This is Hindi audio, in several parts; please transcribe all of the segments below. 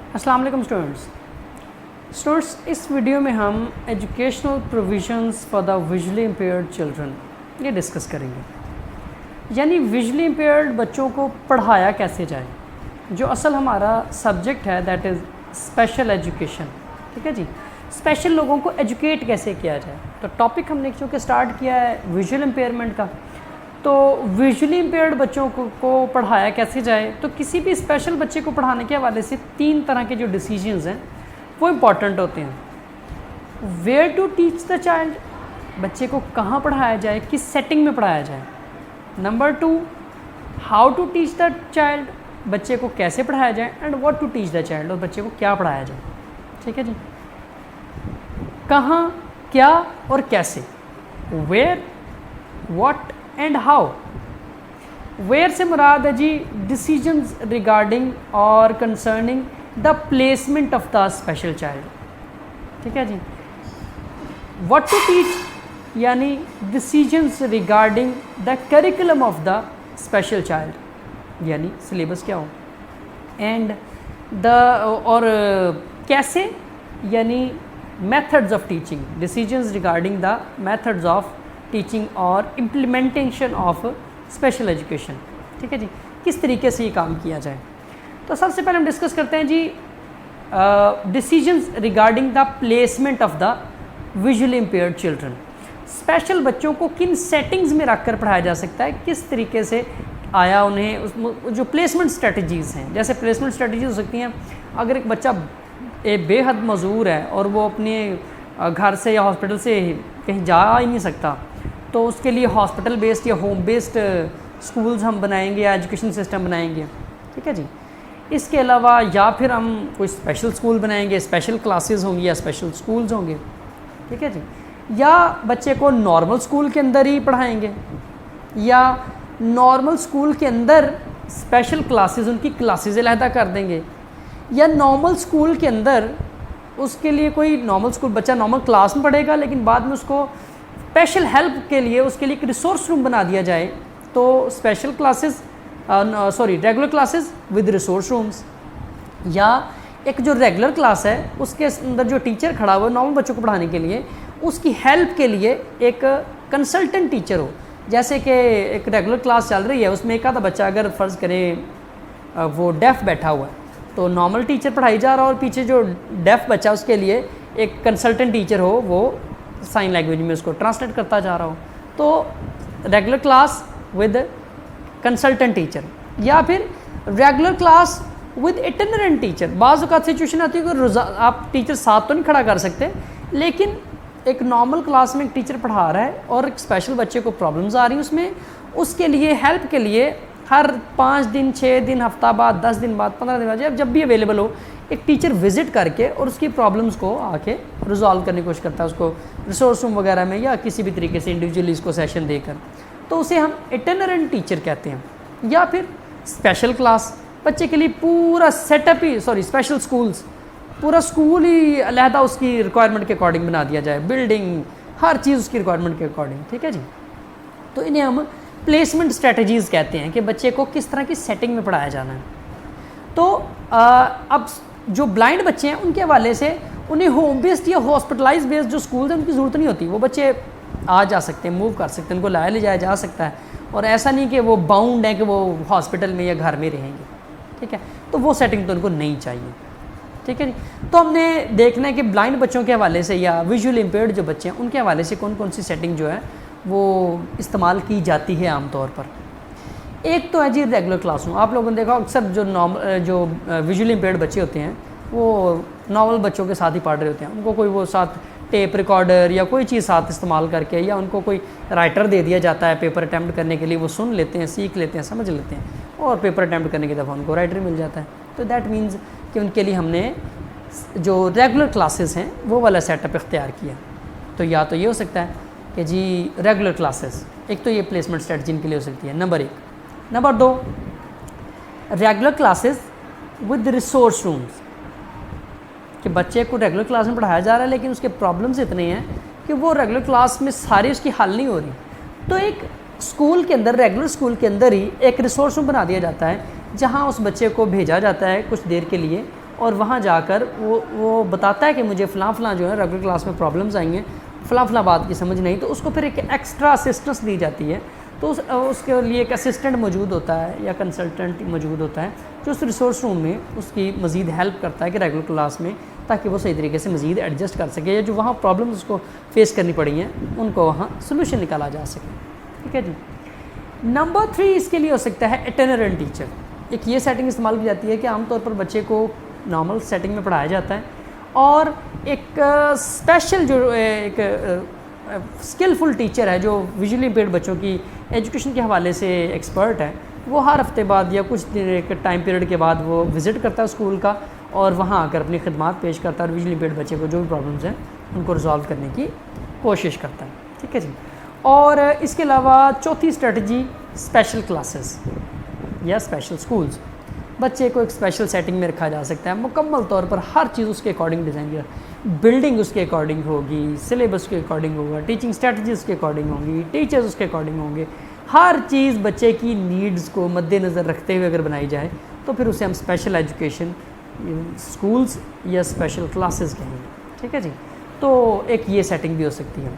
अस्सलाम वालेकुम स्टूडेंट्स, इस वीडियो में हम educational provisions for the visually impaired children ये डिस्कस करेंगे। यानी विजुअली इम्पेयर्ड बच्चों को पढ़ाया कैसे जाए। जो असल हमारा सब्जेक्ट है दैट इज़ स्पेशल एजुकेशन। ठीक है जी, स्पेशल लोगों को एजुकेट कैसे किया जाए। तो टॉपिक हमने चूँकि स्टार्ट किया है विजुअल इम्पेयरमेंट का, तो विजुअली इम्पेयर्ड बच्चों को पढ़ाया कैसे जाए। तो किसी भी स्पेशल बच्चे को पढ़ाने के हवाले से 3 तरह के जो डिसीजंस हैं वो इम्पॉर्टेंट होते हैं। Where to teach the child, बच्चे को कहाँ पढ़ाया जाए, किस सेटिंग में पढ़ाया जाए। Number 2, how to teach the child, बच्चे को कैसे पढ़ाया जाए। And what to teach the child, और बच्चे को क्या पढ़ाया जाए। ठीक है जी, कहाँ, क्या और कैसे। Where, what and how. Where से मुराद है जी डिसीजंस रिगार्डिंग और concerning the placement of the special child. ठीक है जी। व्हाट टू टीच यानी decisions regarding the curriculum of the special child, यानी सिलेबस क्या हो। एंड द और कैसे यानी methods of teaching, decisions regarding the methods of teaching और इम्प्लीमेंटेशन ऑफ स्पेशल एजुकेशन। ठीक है जी, किस तरीके से ये काम किया जाए। तो सबसे पहले हम डिस्कस करते हैं जी decisions regarding the placement of the visually impaired children. Special बच्चों को किन सेटिंग्स में रखकर पढ़ाया जा सकता है, किस तरीके से आया उन्हें उस जो प्लेसमेंट स्ट्रेटजीज़ हैं। जैसे प्लेसमेंट स्ट्रेटजीज हो सकती हैं, अगर एक बच्चा बेहद मजबूर है और वो अपने घर से या हॉस्पिटल से कहीं जा ही नहीं सकता, तो उसके लिए हॉस्पिटल बेस्ड या होम बेस्ड स्कूल्स हम बनाएंगे या एजुकेशन सिस्टम बनाएंगे। ठीक है जी। इसके अलावा या फिर हम कोई स्पेशल स्कूल बनाएंगे, स्पेशल क्लासेस होंगी या स्पेशल स्कूल्स होंगे। ठीक है जी। या बच्चे को नॉर्मल स्कूल के अंदर ही पढ़ाएंगे, या नॉर्मल स्कूल के अंदर स्पेशल क्लासेस, उनकी क्लासेस अलहदा कर देंगे, या नॉर्मल स्कूल के अंदर उसके लिए कोई नॉर्मल स्कूल बच्चा नॉर्मल क्लास में पढ़ेगा, लेकिन बाद में उसको स्पेशल हेल्प के लिए उसके लिए एक रिसोर्स रूम बना दिया जाए। तो special classes regular classes with resource rooms, या एक जो रेगुलर क्लास है उसके अंदर जो टीचर खड़ा हुआ है नॉर्मल बच्चों को पढ़ाने के लिए, उसकी हेल्प के लिए एक कंसल्टेंट टीचर हो। जैसे कि एक रेगुलर क्लास चल रही है, उसमें एक आधा बच्चा अगर फ़र्ज़ करें वो डेफ बैठा हुआ है, तो नॉर्मल टीचर पढ़ाई जा रहा हो और पीछे जो डेफ बच्चा उसके लिए एक कंसल्टेंट टीचर हो, वो साइन लैंग्वेज में उसको ट्रांसलेट करता जा रहा हो। तो regular class with consultant teacher, या फिर regular class with itinerant teacher. बाज़ औक़ात सिचुएशन आती है कि आप टीचर साथ तो नहीं खड़ा कर सकते, लेकिन एक नॉर्मल क्लास में एक टीचर पढ़ा रहा है और एक स्पेशल बच्चे को प्रॉब्लम्स आ रही हैं उसमें, उसके लिए हेल्प के लिए हर 5 दिन, 6 दिन, हफ्ता बाद, 10 दिन बाद, 15 दिन बाद, जब भी अवेलेबल हो, एक टीचर विज़िट करके और उसकी प्रॉब्लम्स को आके रिजॉल्व करने की कोशिश करता है, उसको रिसोर्स रूम वगैरह में या किसी भी तरीके से इंडिविजुअली इसको सेशन देकर। तो उसे हम इटिनरेंट टीचर कहते हैं। या फिर स्पेशल क्लास, बच्चे के लिए पूरा सेटअप ही स्पेशल स्कूल्स, पूरा स्कूल ही अलहदा उसकी रिक्वायरमेंट के अकॉर्डिंग बना दिया जाए, बिल्डिंग हर चीज़ उसकी रिक्वायरमेंट के अकॉर्डिंग। ठीक है जी। तो इन्हें हम प्लेसमेंट स्ट्रेटजीज़ कहते हैं कि बच्चे को किस तरह की सेटिंग में पढ़ाया जाना है। तो अब जो ब्लाइंड बच्चे हैं उनके हवाले से उन्हें होम बेस्ड या हॉस्पिटलाइज बेस्ड जो स्कूल हैं उनकी ज़रूरत नहीं होती। वो बच्चे आ जा सकते हैं, मूव कर सकते हैं, उनको लाया ले जाया जा सकता है, और ऐसा नहीं कि वो बाउंड है कि वो हॉस्पिटल में या घर में रहेंगे। ठीक है, तो वो सेटिंग तो उनको नहीं चाहिए। ठीक है जी। तो हमने देखना है कि ब्लाइंड बच्चों के हवाले से या विजुअल इम्पेयर्ड जो बच्चे हैं उनके हवाले से कौन कौन सी सेटिंग जो है वो इस्तेमाल की जाती है आम तौर पर। एक तो है जी रेगुलर क्लासरूम। आप लोगों ने देखा अक्सर जो विजुअली इम्पेयर्ड बच्चे होते हैं वो नॉर्मल बच्चों के साथ ही पढ़ रहे होते हैं। उनको कोई वो साथ टेप रिकॉर्डर या कोई चीज़ साथ इस्तेमाल करके, या उनको कोई राइटर दे दिया जाता है पेपर अटैम्प्ट करने के लिए, वो सुन लेते हैं, सीख लेते हैं, समझ लेते हैं, और पेपर अटैम्प्ट करने की दफ़ा उनको राइटर मिल जाता है। तो दैट मीन्स कि उनके लिए हमने जो रेगुलर क्लासेस हैं वो वाला सेटअप इख्तियार किया। तो या तो ये हो सकता है कि जी रेगुलर क्लासेस, एक तो ये प्लेसमेंट स्ट्रेटजी इनके लिए हो सकती है, number 1। Number 2, regular classes with resource rooms, कि बच्चे को रेगुलर क्लास में पढ़ाया जा रहा है लेकिन उसके प्रॉब्लम्स इतने हैं कि वो रेगुलर क्लास में सारी उसकी हल नहीं हो रही। तो एक स्कूल के अंदर, रेगुलर स्कूल के अंदर ही एक रिसोर्स रूम बना दिया जाता है जहाँ उस बच्चे को भेजा जाता है कुछ देर के लिए, और वहाँ जाकर वो बताता है कि मुझे फ़लाँ जो है रेगुलर क्लास में प्रॉब्लम्स आई हैं, फ़लाँ बात की समझ नहीं, तो उसको फिर एक एक्स्ट्रा असिस्टेंस दी जाती है। तो उसके लिए एक असिस्टेंट मौजूद होता है या कंसल्टेंट मौजूद होता है जो उस रिसोर्स रूम में उसकी मज़ीद हेल्प करता है कि रेगुलर क्लास में, ताकि वो सही तरीके से मज़ीद एडजस्ट कर सके, या जो वहाँ प्रॉब्लम्स उसको फेस करनी पड़ी हैं उनको वहाँ सोल्यूशन निकाला जा सके। ठीक है जी। नंबर 3 इसके लिए हो सकता है इटिनरेंट टीचर। एक ये सेटिंग इस्तेमाल की जाती है कि आमतौर पर बच्चे को नॉर्मल सेटिंग में पढ़ाया जाता है और एक स्पेशल जो एक स्किलफुल टीचर है जो विजुअली इम्पेयर्ड बच्चों की एजुकेशन के हवाले से एक्सपर्ट है, वो हर हफ्ते बाद या कुछ दिन एक टाइम पीरियड के बाद वो विज़िट करता है स्कूल का और वहाँ आकर अपनी खिदमात पेश करता है और विजुअली इम्पेयर्ड बच्चे को जो भी प्रॉब्लम्स हैं उनको रिजॉल्व करने की कोशिश करता है। ठीक है जी। और इसके अलावा चौथी स्ट्रेटजी स्पेशल क्लासेस या स्पेशल स्कूल्स। बच्चे को एक स्पेशल सेटिंग में रखा जा सकता है, मुकम्मल तौर पर हर चीज़ उसके अकॉर्डिंग डिज़ाइन किया, बिल्डिंग उसके अकॉर्डिंग होगी, सिलेबस के अकॉर्डिंग होगा, टीचिंग स्ट्रेटजी उसके अकॉर्डिंग होंगी, टीचर्स उसके अकॉर्डिंग होंगे। हर चीज़ बच्चे की नीड्स को मद्देनज़र रखते हुए अगर बनाई जाए तो फिर उसे हम स्पेशल एजुकेशन स्कूल्स या स्पेशल क्लासेस कहेंगे। ठीक है जी। तो एक ये सेटिंग भी हो सकती है,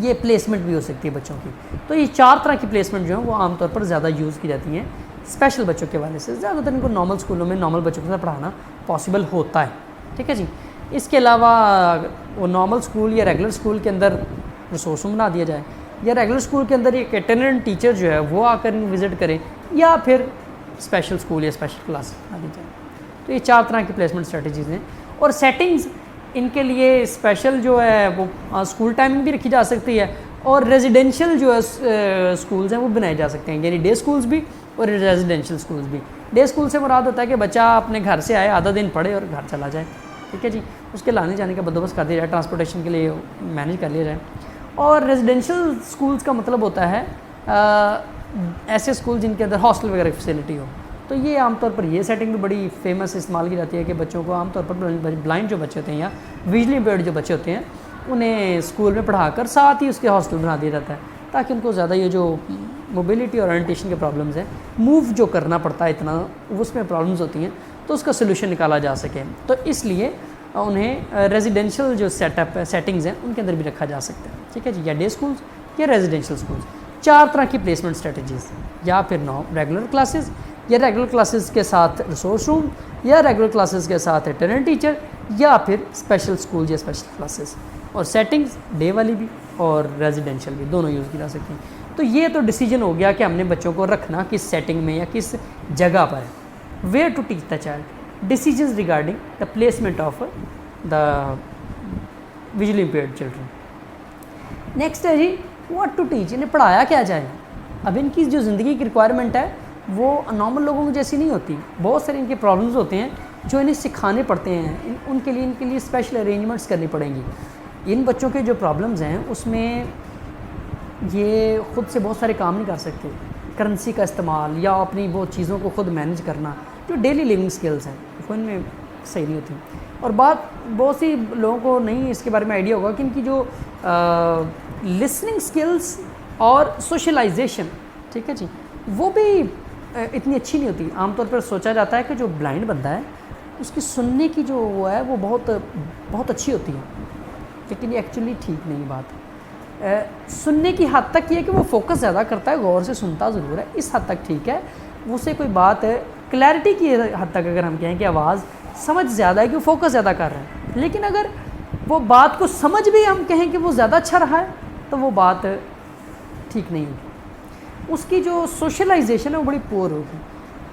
ये प्लेसमेंट भी हो सकती है बच्चों की। तो ये 4 तरह की प्लेसमेंट जो है वो आमतौर पर ज़्यादा यूज़ की जाती हैं स्पेशल बच्चों के हवाले से। ज़्यादातर इनको नॉर्मल स्कूलों में नॉर्मल बच्चों के साथ पढ़ाना पॉसिबल होता है। ठीक है जी। इसके अलावा वो नॉर्मल स्कूल या रेगुलर स्कूल के अंदर रिसोर्स रूम बना दिया जाए, या रेगुलर स्कूल के अंदर एक अटेंडेंट टीचर जो है वो आकर विज़िट करें, या फिर स्पेशल स्कूल या स्पेशल क्लास बना दी जाए। तो ये 4 तरह की प्लेसमेंट स्ट्रेटजीज़ हैं। और सेटिंग्स इनके लिए स्पेशल जो है वो स्कूल टाइमिंग भी रखी जा सकती है, और रेजिडेंशियल जो है स्कूल्स हैं वो बनाए जा सकते हैं, यानी डे स्कूल्स भी और रेजिडेंशियल स्कूल्स भी। डे स्कूल से मुराद होता है कि बच्चा अपने घर से आए, आधा दिन पढ़े और घर चला जाए। ठीक है जी। उसके लाने जाने का बंदोबस्त कर दिया जाए, ट्रांसपोर्टेशन के लिए मैनेज कर लिया जाए। और रेजिडेंशियल स्कूल्स का मतलब होता है ऐसे स्कूल जिनके अंदर हॉस्टल वगैरह की फैसिलिटी हो। तो ये आमतौर पर ये सेटिंग भी बड़ी फेमस इस्तेमाल की जाती है कि बच्चों को आमतौर पर ब्लाइंड जो बच्चे होते हैं या विजुअली इम्पेयर्ड जो बच्चे होते हैं उन्हें स्कूल में पढ़ाकर साथ ही उसके हॉस्टल बना दिया जाता है, ताकि उनको ज़्यादा ये जो मोबिलिटी और ओरिएंटेशन के प्रॉब्लम्स हैं, मूव जो करना पड़ता है इतना, उसमें प्रॉब्लम्स होती हैं, तो उसका सोल्यूशन निकाला जा सके। तो इसलिए उन्हें रेजिडेंशियल जो सेटिंग्स हैं उनके अंदर भी रखा जा सकता है। ठीक है जी। या डे स्कूल्स या रेजिडेंशियल स्कूल्स। 4 तरह की प्लेसमेंट स्ट्रेटजीज़, या फिर रेगुलर क्लासेस, या रेगुलर क्लासेस के साथ रिसोर्स रूम, या रेगुलर क्लासेस के साथ अटेंडेंट टीचर, या फिर स्पेशल स्कूल या स्पेशल क्लासेस। और सेटिंग्स डे वाली भी और रेजिडेंशियल भी दोनों यूज़ की जा सकती हैं। तो ये तो डिसीजन हो गया कि हमने बच्चों को रखना किस सेटिंग में या किस जगह पर है। Where to teach the child, decisions regarding the placement of the visually impaired children. Next है जी व्हाट टू टीच, इन्हें पढ़ाया क्या जाए। अब इनकी जो ज़िंदगी की रिक्वायरमेंट है वो नॉर्मल लोगों की जैसी नहीं होती। बहुत सारे इनके प्रॉब्लम्स होते हैं जो इन्हें सिखाने पड़ते हैं, उनके लिए स्पेशल अरेंजमेंट्स करनी पड़ेंगी। इन बच्चों के जो प्रॉब्लम्स हैं उसमें ये ख़ुद से बहुत सारे काम नहीं कर सकते। करेंसी का इस्तेमाल या अपनी बहुत चीज़ों को ख़ुद मैनेज करना, जो डेली लिविंग स्किल्स हैं वो इनमें सही नहीं होती। और बहुत सी लोगों को नहीं इसके बारे में आइडिया होगा कि इनकी जो लिसनिंग स्किल्स और सोशलाइजेशन, ठीक है जी, वो भी इतनी अच्छी नहीं होती। आमतौर पर सोचा जाता है कि जो ब्लाइंड बंदा है उसकी सुनने की जो वो है वो बहुत अच्छी होती है, लेकिन ये एक्चुअली ठीक नहीं बात। सुनने की हद तक ये है कि वो फोकस ज़्यादा करता है, गौर से सुनता ज़रूर है, इस हद तक ठीक है। उसे कोई बात है क्लैरिटी की हद तक अगर हम कहें कि आवाज़ समझ ज़्यादा है कि वो फोकस ज़्यादा कर रहा है, लेकिन अगर वो बात को समझ भी हम कहें कि वो ज़्यादा अच्छा रहा है तो वो बात ठीक नहीं होगी। उसकी जो सोशलाइजेशन है वो बड़ी पुअर होगी।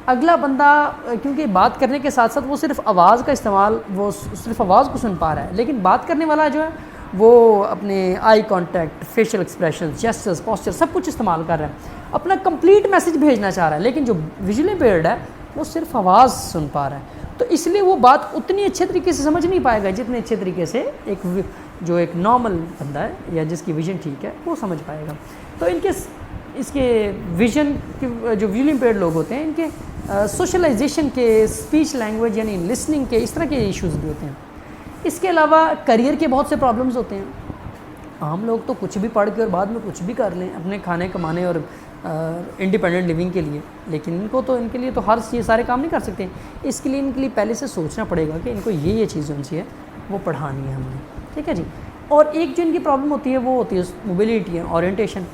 अगला बंदा क्योंकि बात करने के साथ साथ वो सिर्फ आवाज़ का इस्तेमाल, वो सिर्फ आवाज़ को सुन पा रहा है, लेकिन बात करने वाला जो है वो अपने eye contact, facial expression, gestures, posture सब कुछ इस्तेमाल कर रहा है, अपना कंप्लीट मैसेज भेजना चाह रहा है। लेकिन जो विजुअली इम्पेयर्ड है वो सिर्फ आवाज़ सुन पा रहा है, तो इसलिए वो बात उतनी अच्छे तरीके से समझ नहीं पाएगा जितने अच्छे तरीके से एक नॉर्मल बंदा है या जिसकी विजन ठीक है वो समझ पाएगा। तो इसके विजन के जो विजुअली इम्पेयर्ड लोग होते हैं इनके सोशलाइजेशन के, स्पीच लैंग्वेज यानी लिसनिंग के, इस तरह के इश्यूज़ भी होते हैं। इसके अलावा करियर के बहुत से प्रॉब्लम्स होते हैं। आम लोग तो कुछ भी पढ़ के और बाद में कुछ भी कर लें, अपने खाने कमाने और इंडिपेंडेंट लिविंग के लिए, लेकिन इनके लिए तो हर ये सारे काम नहीं कर सकते। इसके लिए इनके लिए पहले से सोचना पड़ेगा कि इनको ये चीज़ जो है वो पढ़ानी है हमने, ठीक है जी। और एक जो इनकी प्रॉब्लम होती है वो होती है मोबिलिटी एंड ओरिएंटेशन,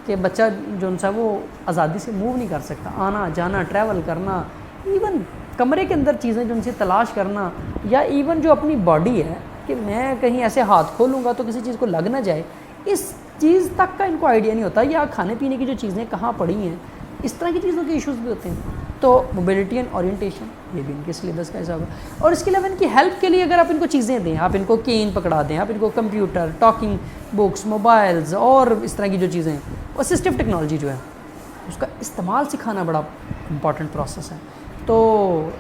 कि बच्चा जो सा वो आज़ादी से मूव नहीं कर सकता, आना जाना ट्रैवल करना, इवन कमरे के अंदर चीज़ें जो उनसे तलाश करना, या इवन जो अपनी बॉडी है कि मैं कहीं ऐसे हाथ खोलूँगा तो किसी चीज़ को लग ना जाए, इस चीज़ तक का इनको आइडिया नहीं होता, या खाने पीने की जो चीज़ें कहाँ पड़ी हैं, इस तरह की चीज़ों के इश्यूज़ भी होते हैं। तो मोबिलिटी एंड ओरिएंटेशन ये भी इनके सिलेबस का हिसाब है। और इसके अलावा इनकी हेल्प के लिए अगर आप इनको चीज़ें दें, आप इनको केन पकड़ा दें, आप इनको कंप्यूटर, टॉकिंग बुक्स, मोबाइल्स और इस तरह की जो चीज़ें हैं, असिस्टिव टेक्नोलॉजी जो है उसका इस्तेमाल सिखाना बड़ा इंपॉर्टेंट प्रोसेस है। तो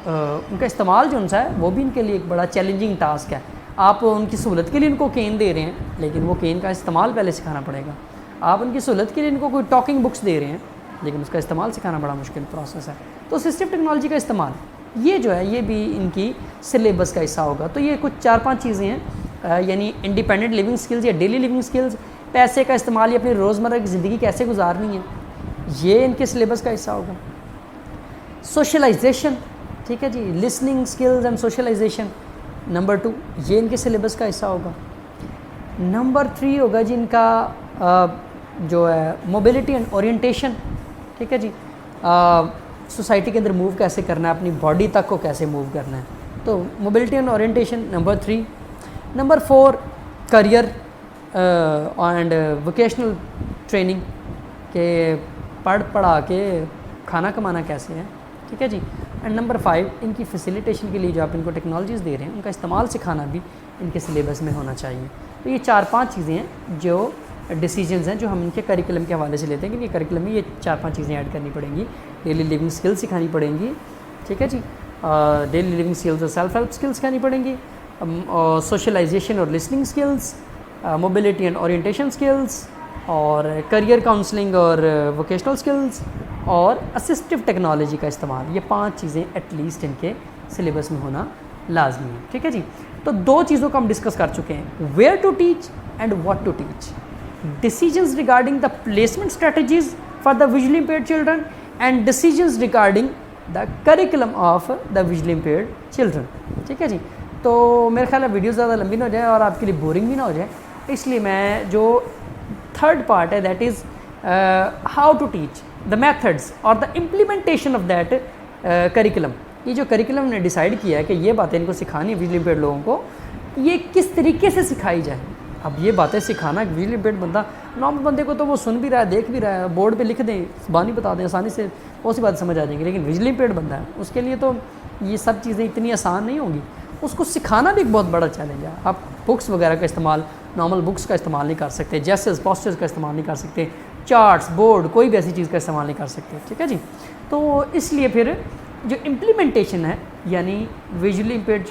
उनका इस्तेमाल जो उनसा है वो भी इनके लिए एक बड़ा चैलेंजिंग टास्क है। आप उनकी सहूलत के लिए इनको केन दे रहे हैं, लेकिन वो केन का इस्तेमाल पहले सिखाना पड़ेगा। आप उनकी सहूलत के लिए इनको कोई टॉकिंग बुक्स दे रहे हैं, लेकिन उसका इस्तेमाल सिखाना बड़ा मुश्किल प्रोसेस है। तो असिस्टिव टेक्नोलॉजी का इस्तेमाल ये जो है ये भी इनकी सिलेबस का हिस्सा होगा। तो ये कुछ 4-5 चीज़ें हैं, यानी इंडिपेंडेंट लिविंग स्किल्स या डेली लिविंग स्किल्स, पैसे का इस्तेमाल या अपनी रोज़मर्रा की ज़िंदगी कैसे गुजारनी है, ये इनके सिलेबस का हिस्सा होगा। सोशलाइजेशन, ठीक है जी, listening skills and socialisation, number 2 ये इनके सिलेबस का हिस्सा होगा। नंबर 3 होगा जी इनका जो है मोबिलिटी एंड ओरिएंटेशन, ठीक है जी, सोसाइटी के अंदर मूव कैसे करना है, अपनी बॉडी तक को कैसे मूव करना है, तो mobility and orientation number 3। Number 4 career and vocational training, के पढ़ा के खाना कमाना कैसे है, ठीक है जी। एंड नंबर 5 इनकी फैसिलिटेशन के लिए जो आप इनको टेक्नोलॉजीज़ दे रहे हैं उनका इस्तेमाल सिखाना भी इनके सिलेबस में होना चाहिए। तो ये 4-5 चीज़ें हैं जो डिसीजंस हैं जो हम इनके करिकुलम के हवाले से लेते हैं कि ये करिकुलम में ये 4-5 चीज़ें ऐड करनी पड़ेंगी। डेली लिविंग स्किल्स सिखानी पड़ेंगी, ठीक है जी, डेली लिविंग स्किल्स और सेल्फ हेल्प स्किल्स सिखानी पड़ेंगी, सोशलाइजेशन और listening skills, mobility and orientation skills, और करियर काउंसलिंग और वोकेशनल स्किल्स, और असिस्टिव टेक्नोलॉजी का इस्तेमाल। ये 5 चीज़ें एटलीस्ट इनके सिलेबस में होना लाजमी है, ठीक है जी। तो 2 चीज़ों को हम डिस्कस कर चुके हैं, where to teach and what to teach, decisions regarding the placement strategies for the visually impaired children and decisions regarding the curriculum of the visually impaired children, ठीक है जी। तो मेरे ख्याल है वीडियो ज़्यादा लंबी ना हो जाए और आपके लिए बोरिंग भी ना हो जाए, इसलिए मैं जो 3rd पार्ट है that is how to teach, the methods और the implementation of that curriculum. ये जो करिकुलम ने डिसाइड किया है कि ये बातें इनको सिखानी है विजुअली इम्पेयर्ड लोगों को, ये किस तरीके से सिखाई जाए। अब ये बातें सिखाना विजुअली इम्पेयर्ड बंदा, नॉर्मल बंदे को तो वो सुन भी रहा है, देख भी रहा है, बोर्ड पे लिख दें, ज़बानी बता दें, आसानी से बहुत सी बात समझ आ जाएंगी, लेकिन विजुअली इम्पेयर्ड बंदा है उसके लिए तो ये सब चीज़ें इतनी आसान नहीं होंगी। उसको सिखाना भी एक बहुत बड़ा चैलेंज है। आप बुक्स वगैरह का इस्तेमाल, नॉर्मल बुक्स का इस्तेमाल नहीं कर सकते, जेस्चर्स पोस्चर्स का इस्तेमाल नहीं कर सकते, चार्ट्स बोर्ड कोई भी ऐसी चीज़ का इस्तेमाल नहीं कर सकते, ठीक है जी। तो इसलिए फिर जो इम्प्लीमेंटेशन है, यानी विजुअली इम्पेयर्ड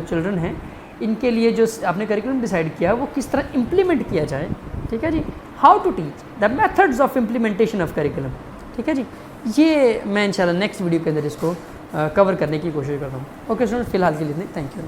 चिल्ड्रन हैं, इनके लिए जो आपने करिकुलम डिसाइड किया है वो किस तरह इम्प्लीमेंट किया जाए, ठीक है जी। How to teach, the methods of implementation of curriculum, ठीक है जी। ये मैं इंशाल्लाह नेक्स्ट वीडियो के अंदर इसको कवर करने की कोशिश करता हूँ। ओके स्टूडेंट्स, फिलहाल के लिए थैंक यू।